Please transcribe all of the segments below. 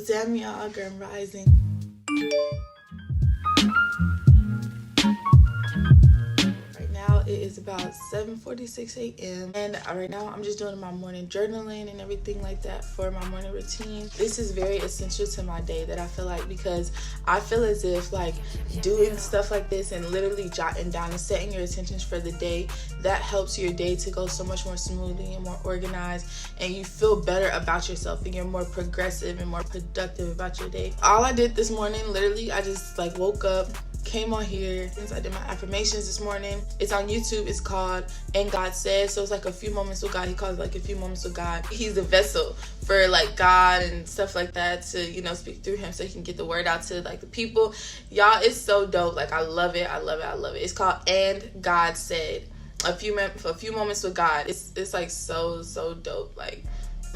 damn y'all, Grand Rising. Right now it is about 7:46 a.m. and right now I'm just doing my morning journaling and everything like that for my morning routine. This is very essential to my day, that I feel like, because I feel as if like doing stuff like this and literally jotting down and setting your intentions for the day, that helps your day to go so much more smoothly and more organized, and you feel better about yourself and you're more progressive and more productive about your day. All I did this morning, literally, I just like woke up, came on here, since I did my affirmations this morning. It's on YouTube. It's called And God Said. So it's like a few moments with God. He calls it like a few moments with God. He's a vessel for like God and stuff like that to, you know, speak through him so he can get the word out to like the people. Y'all, it's so dope. Like I love it. I love it. I love it. It's called And God Said. A few moments with God. It's like so dope. Like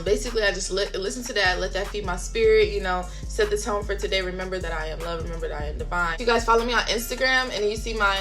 basically I just listen to that, let that feed my spirit, you know, set the tone for today. Remember that I am love, remember that I am divine. If you guys follow me on Instagram and you see my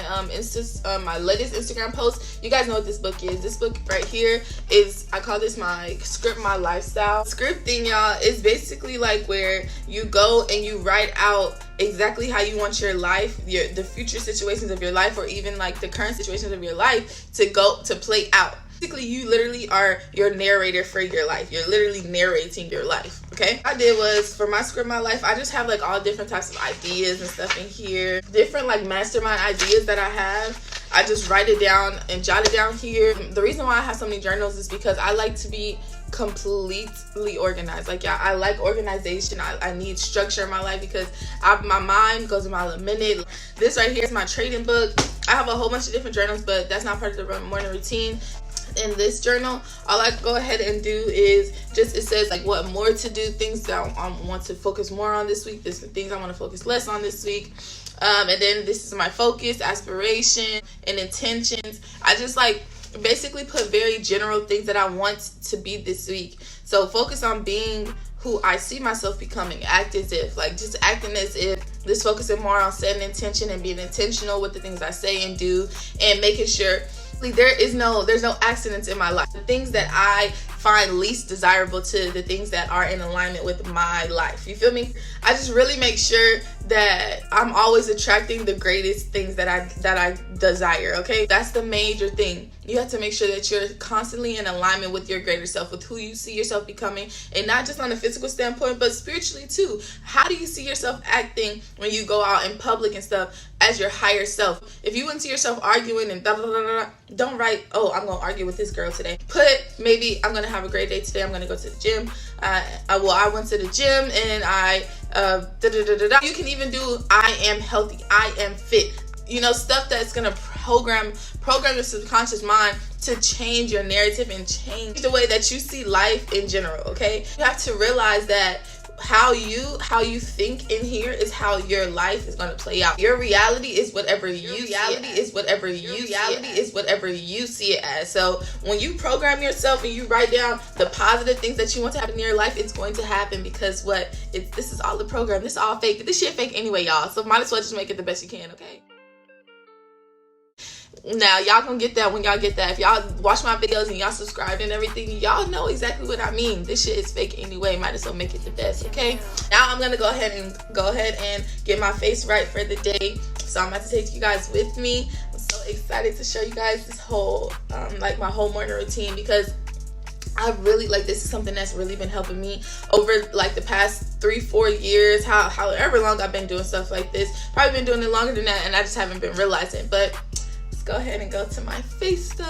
my latest Instagram post, you guys know what this book is. This book right here is, I call this my script my lifestyle. Scripting, y'all, is basically like where you go and you write out exactly how you want your life, the future situations of your life, or even like the current situations of your life to play out. Basically, you literally are your narrator for your life. You're literally narrating your life, okay? What I did was, for my script, my life, I just have like all different types of ideas and stuff in here. Different like mastermind ideas that I have. I just write it down and jot it down here. The reason why I have so many journals is because I like to be completely organized. Like, yeah, I like organization. I need structure in my life because my mind goes a mile a minute. This right here is my trading book. I have a whole bunch of different journals, but that's not part of the morning routine. In this journal, all I go ahead and do is just, it says like what more to do, things that I want to focus more on this week, things I want to focus less on this week. And then this is my focus, aspiration, and intentions. I just like basically put very general things that I want to be this week. So focus on being who I see myself becoming. Act as if, like just acting as if. This focusing more on setting intention and being intentional with the things I say and do, and making sure there's no accidents in my life. The things that I find least desirable to the things that are in alignment with my life. You feel me? I just really make sure that I'm always attracting the greatest things that I desire, okay? That's the major thing. You have to make sure that you're constantly in alignment with your greater self, with who you see yourself becoming, and not just on a physical standpoint, but spiritually too. How do you see yourself acting when you go out in public and stuff as your higher self? If you wouldn't see yourself arguing and don't write, oh, I'm gonna argue with this girl today. Put, maybe I'm gonna have a great day today. I'm gonna go to the gym. I went to the gym and You can even do, I am healthy, I am fit. You know, stuff that's gonna program your subconscious mind to change your narrative and change the way that you see life in general, okay? You have to realize that how you think in here is how your life is going to play out. Your reality is whatever you see it as. So when you program yourself and you write down the positive things that you want to happen in your life, it's going to happen, because this is all the program. This is all fake. This shit fake anyway, y'all. So might as well just make it the best you can, okay? Now, y'all gonna get that when y'all get that. If y'all watch my videos and y'all subscribe and everything, y'all know exactly what I mean. This shit is fake anyway. Might as well make it the best, okay? Now I'm gonna go ahead and get my face right for the day. So I'm about to take you guys with me. I'm so excited to show you guys this whole like my whole morning routine, because I really like, this is something that's really been helping me over like the past 3-4 years, however long I've been doing stuff like this. Probably been doing it longer than that, and I just haven't been realizing. But let's go ahead and go to my face stuff.